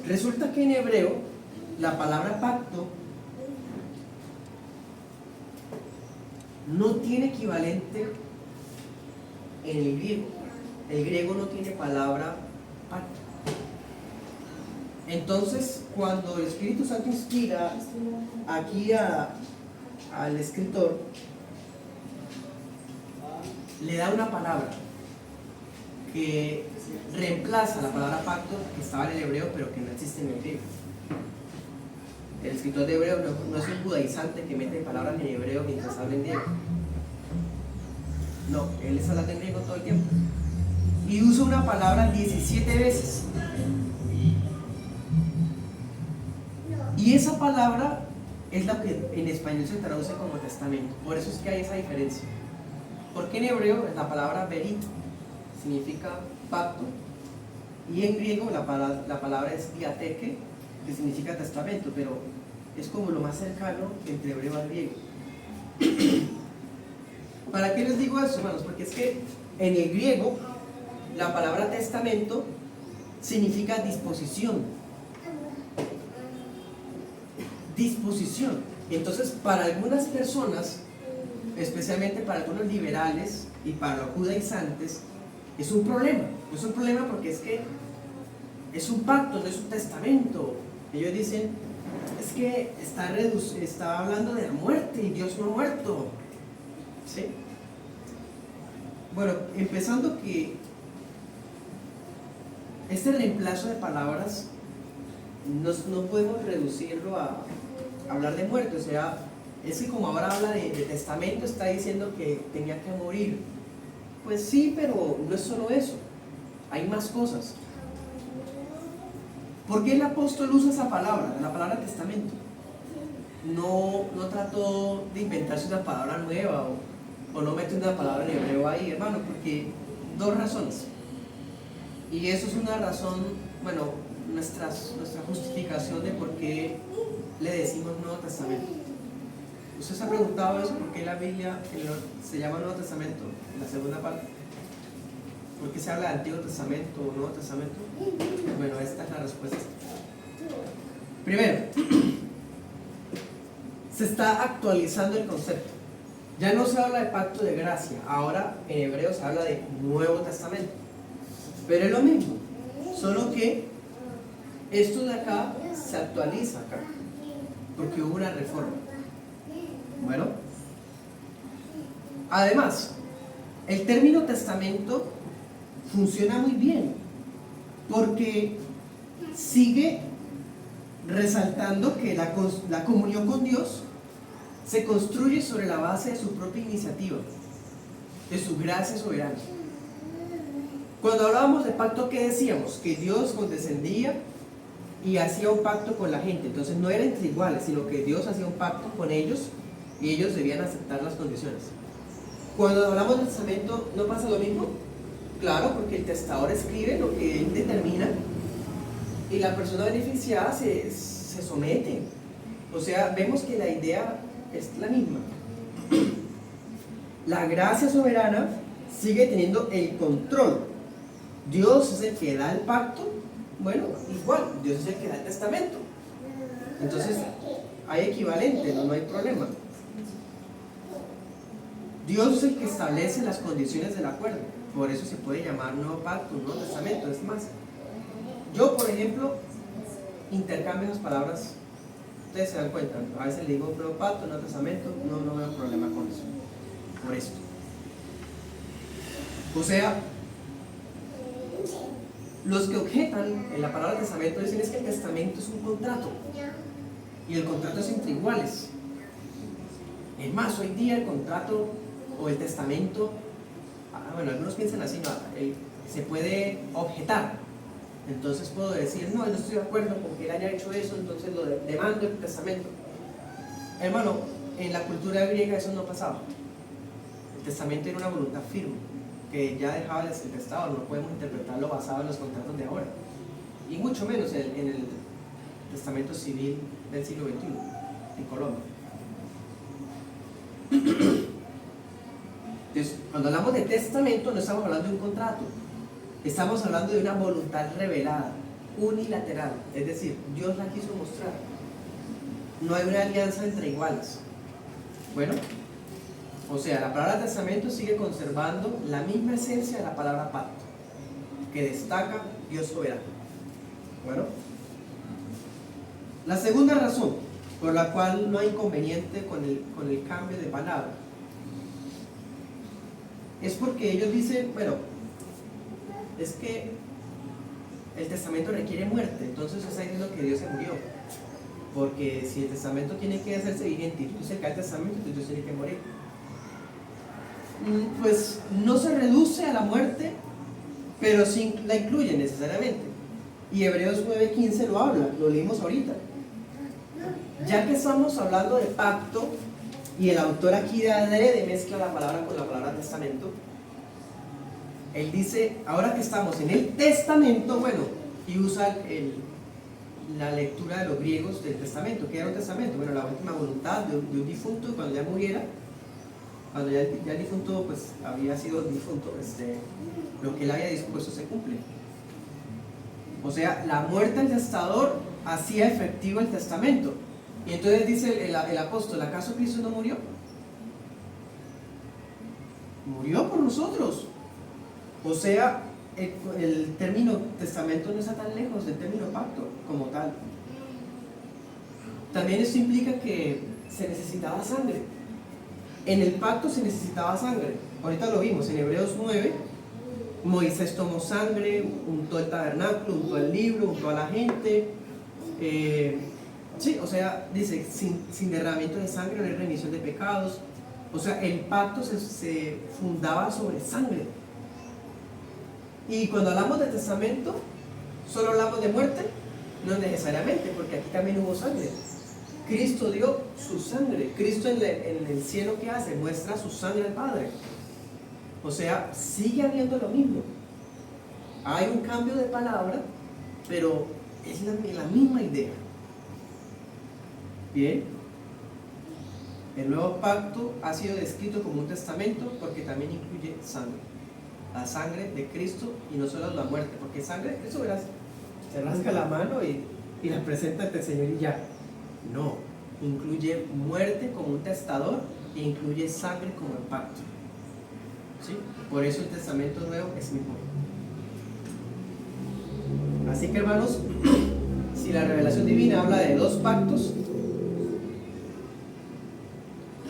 S1: Resulta que en hebreo la palabra pacto no tiene equivalente en el griego. El griego no tiene palabra pacto. Entonces, cuando el Espíritu Santo inspira aquí al escritor, le da una palabra que reemplaza la palabra pacto que estaba en el hebreo, pero que no existe en el griego. El escritor de hebreo no es un judaizante que mete palabras en hebreo mientras habla en griego. No, él está hablando en griego todo el tiempo. Y usa una palabra 17 veces. Y esa palabra es la que en español se traduce como testamento. Por eso es que hay esa diferencia. Porque en hebreo la palabra berit significa pacto, y en griego la palabra es diateque, que significa testamento, pero es como lo más cercano entre hebreo al griego. ¿Para qué les digo eso, hermanos? Porque es que en el griego la palabra testamento significa disposición. Disposición. Entonces, para algunas personas, especialmente para algunos liberales y para los judaizantes, es un problema. Es un problema porque es que es un pacto, no es un testamento. Ellos dicen, es que está hablando de la muerte y Dios no ha muerto. ¿Sí? Bueno, empezando que este reemplazo de palabras no podemos reducirlo a hablar de muerte. O sea, es que como ahora habla de testamento, está diciendo que tenía que morir. Pues sí, pero no es solo eso, hay más cosas. ¿Por qué el apóstol usa esa palabra, la palabra testamento? No trató de inventarse una palabra nueva o no mete una palabra en hebreo ahí, hermano, porque dos razones. Y eso es una razón, bueno, nuestra justificación de por qué le decimos Nuevo Testamento. ¿Usted se ha preguntado eso? ¿Por qué la Biblia se llama Nuevo Testamento en la segunda parte? ¿Por qué se habla de Antiguo Testamento o Nuevo Testamento? Bueno, esta es la respuesta. Primero, se está actualizando el concepto. Ya no se habla de pacto de gracia, ahora en hebreo se habla de Nuevo Testamento. Pero es lo mismo, solo que esto de acá se actualiza acá, porque hubo una reforma. Bueno, además, el término testamento funciona muy bien, porque sigue resaltando que la comunión con Dios se construye sobre la base de su propia iniciativa. de su gracia soberana. Cuando hablábamos de pacto, ¿qué decíamos? Que Dios condescendía y hacía un pacto con la gente. Entonces no era entre iguales, sino que Dios hacía un pacto con ellos y ellos debían aceptar las condiciones. Cuando hablamos del testamento, ¿no pasa lo mismo? Claro, porque el testador escribe lo que él determina y la persona beneficiada se somete. O sea, vemos que la idea es la misma. La gracia soberana sigue teniendo el control. Dios es el que da el pacto. Bueno, igual, Dios es el que da el testamento. Entonces, hay equivalente, no hay problema. Dios es el que establece las condiciones del acuerdo. Por eso se puede llamar nuevo pacto, nuevo testamento. Es más, yo, por ejemplo, intercambio las palabras. Ustedes se dan cuenta, a veces le digo nuevo pacto, nuevo testamento, no veo problema con eso. Por esto. O sea, los que objetan en la palabra testamento dicen es que el testamento es un contrato y el contrato es entre iguales. Es más, hoy día el contrato o el testamento, bueno, algunos piensan así, no, se puede objetar. Entonces puedo decir, no estoy de acuerdo con que él haya hecho eso, entonces lo demando el testamento. Hermano, en la cultura griega eso no pasaba. El testamento era una voluntad firme, que ya dejaba de ser testado, no podemos interpretarlo basado en los contratos de ahora. Y mucho menos en el testamento civil del siglo XXI, en Colombia. Entonces, cuando hablamos de testamento, no estamos hablando de un contrato, estamos hablando de una voluntad revelada, unilateral, es decir, Dios la quiso mostrar. No hay una alianza entre iguales. Bueno, o sea, la palabra testamento sigue conservando la misma esencia de la palabra pacto, que destaca Dios soberano. Bueno, la segunda razón por la cual no hay inconveniente con el cambio de palabra es porque ellos dicen, bueno, es que el testamento requiere muerte, entonces está diciendo que Dios se murió, porque si el testamento tiene que hacerse vigente y tú se cae el testamento, entonces Dios tiene que morir. Pues no se reduce a la muerte, pero sí la incluye necesariamente, y Hebreos 9:15 lo habla, lo leímos ahorita. Ya que estamos hablando de pacto y el autor aquí de adrede mezcla la palabra con la palabra testamento, él dice, ahora que estamos en el testamento, bueno, y usa la lectura de los griegos del testamento. ¿Qué era un testamento? Bueno, la última voluntad de un difunto cuando ya muriera, cuando ya el difunto pues había sido difunto, lo que él había dispuesto se cumple. O sea, la muerte del testador hacía efectivo el testamento. Y entonces dice el apóstol, ¿acaso Cristo no murió? Murió por nosotros. O sea, el término testamento no está tan lejos del término pacto como tal. También esto implica que se necesitaba sangre. En el pacto se necesitaba sangre. Ahorita lo vimos en Hebreos 9. Moisés tomó sangre, untó el tabernáculo, untó el libro, untó a la gente. Sí, o sea, dice, sin derramamiento de sangre no hay remisión de pecados. O sea, el pacto se fundaba sobre sangre. Y cuando hablamos de testamento, ¿solo hablamos de muerte? No necesariamente, porque aquí también hubo sangre. Cristo dio su sangre. Cristo en el cielo, ¿qué hace? Muestra su sangre al Padre. O sea, sigue habiendo lo mismo. Hay un cambio de palabra, pero es la misma idea. Bien. El nuevo pacto ha sido descrito como un testamento porque también incluye sangre. La sangre de Cristo, y no solo la muerte, porque sangre, eso verás, se rasga la mano y la presenta ante el Señor y ya. No, incluye muerte como un testador e incluye sangre como el pacto. ¿Sí? Por eso el testamento nuevo es mismo. Así que, hermanos, si la revelación divina habla de dos pactos,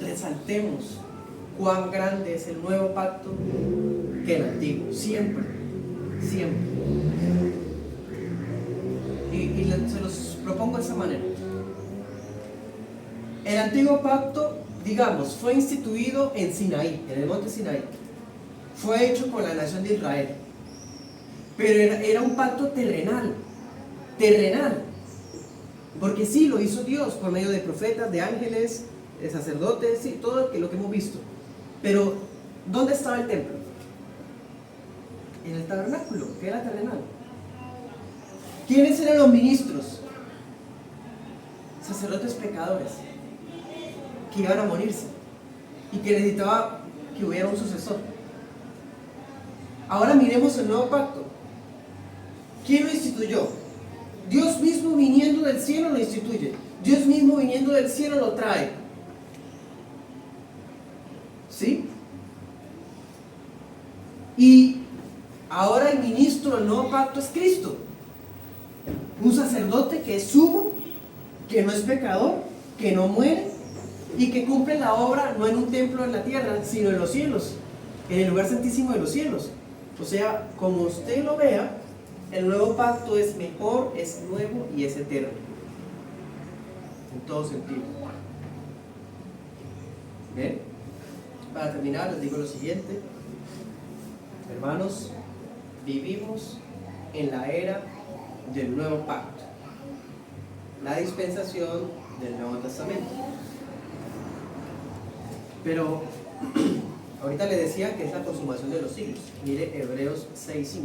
S1: resaltemos cuán grande es el nuevo pacto que el antiguo, siempre, siempre. Y se los propongo de esa manera. El antiguo pacto, digamos, fue instituido en Sinaí, en el monte Sinaí. fue hecho con la nación de Israel, pero era un pacto terrenal, porque sí, lo hizo Dios por medio de profetas, de ángeles, de sacerdotes, sí, todo lo que hemos visto. Pero, ¿dónde estaba el templo? En el tabernáculo, que era terrenal. ¿Quiénes eran los ministros? Sacerdotes pecadores, que iban a morirse y que necesitaba que hubiera un sucesor. Ahora miremos el nuevo pacto. ¿Quién lo instituyó? Dios mismo viniendo del cielo lo instituye. Dios mismo viniendo del cielo lo trae. ¿Sí? Y ahora el ministro del nuevo pacto es Cristo. Un sacerdote que es sumo, que no es pecador, que no muere y que cumple la obra no en un templo en la tierra, sino en los cielos, en el lugar santísimo de los cielos. O sea, como usted lo vea, el nuevo pacto es mejor, es nuevo y es eterno. En todo sentido. ¿Ven? Para terminar, les digo lo siguiente. Hermanos, vivimos en la era del nuevo pacto. La dispensación del Nuevo Testamento. Pero ahorita le decía que es la consumación de los siglos. Mire Hebreos 6:5.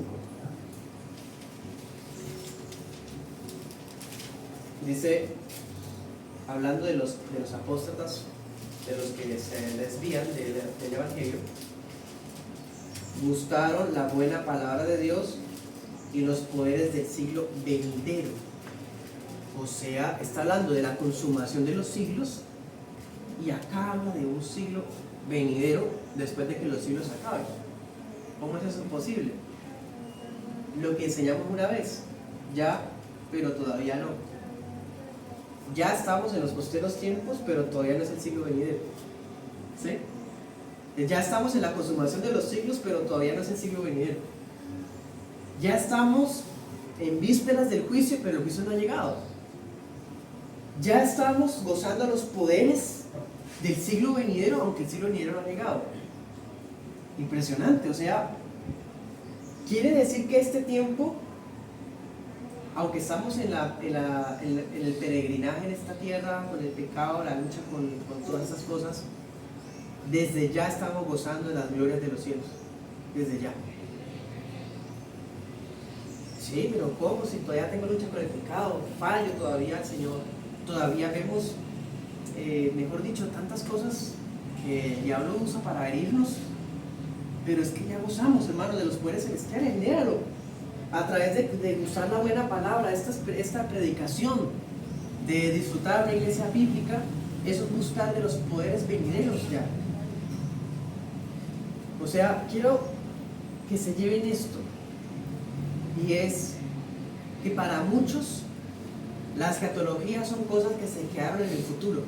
S1: Dice, hablando de los apóstatas, de los que se desvían del Evangelio, gustaron la buena palabra de Dios y los poderes del siglo venidero. O sea, está hablando de la consumación de los siglos y acá habla de un siglo venidero después de que los siglos acaben. ¿Cómo es eso posible? Lo que enseñamos una vez, ya, pero todavía no. Ya estamos en los posteros tiempos, pero todavía no es el siglo venidero. ¿Sí? Ya estamos en la consumación de los siglos, pero todavía no es el siglo venidero. Ya estamos en vísperas del juicio, pero el juicio no ha llegado. Ya estamos gozando los poderes del siglo venidero, aunque el siglo venidero no ha llegado. Impresionante, o sea, quiere decir que este tiempo, aunque estamos en el peregrinaje en esta tierra, con el pecado, la lucha con todas esas cosas, desde ya estamos gozando de las glorias de los cielos, desde ya. Sí, pero ¿cómo? Si todavía tengo lucha con el pecado, fallo todavía al Señor, todavía vemos, mejor dicho, tantas cosas que el diablo usa para herirnos, pero es que ya gozamos, hermanos, de los poderes celestiales. Léalo, a través de usar la buena palabra, esta predicación, de disfrutar de la iglesia bíblica, eso es gustar de los poderes venideros ya. O sea, quiero que se lleven esto, y es que para muchos las escatologías son cosas que se quedaron en el futuro,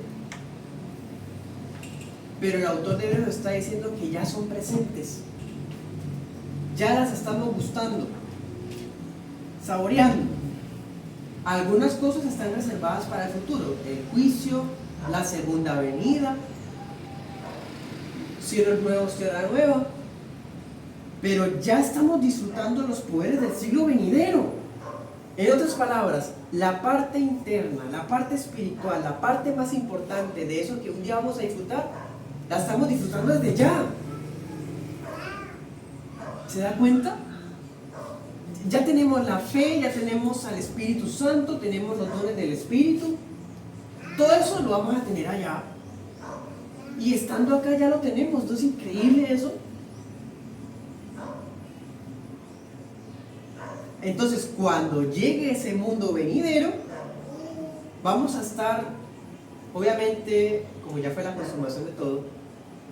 S1: pero el autor de Hebreos está diciendo que ya son presentes, ya las estamos gustando, saboreando. Algunas cosas están reservadas para el futuro, el juicio, la segunda venida, cielos nuevos, tierra nueva, pero ya estamos disfrutando los poderes del siglo venidero. En otras palabras, la parte interna, la parte espiritual, la parte más importante de eso que un día vamos a disfrutar, la estamos disfrutando desde ya. ¿Se da cuenta? Ya tenemos la fe, ya tenemos al Espíritu Santo, tenemos los dones del Espíritu. Todo eso lo vamos a tener allá. Y estando acá ya lo tenemos. ¿No es increíble eso? Entonces, cuando llegue ese mundo venidero, vamos a estar, obviamente, como ya fue la consumación de todo,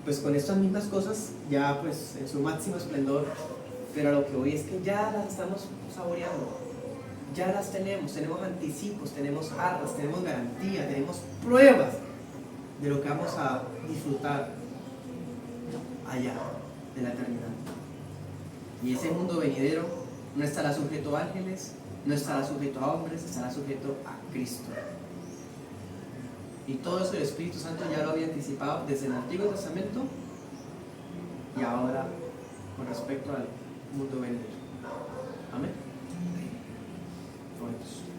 S1: pues con estas mismas cosas, ya pues en su máximo esplendor, pero a lo que voy es que ya las estamos saboreando, ya las tenemos anticipos, tenemos arras, tenemos garantía, tenemos pruebas de lo que vamos a disfrutar allá, de la eternidad. Y ese mundo venidero no estará sujeto a ángeles, no estará sujeto a hombres, estará sujeto a Cristo. Y todo eso el Espíritu Santo ya lo había anticipado desde el Antiguo Testamento y ahora con respecto al mundo venidero. Amén. Oremos.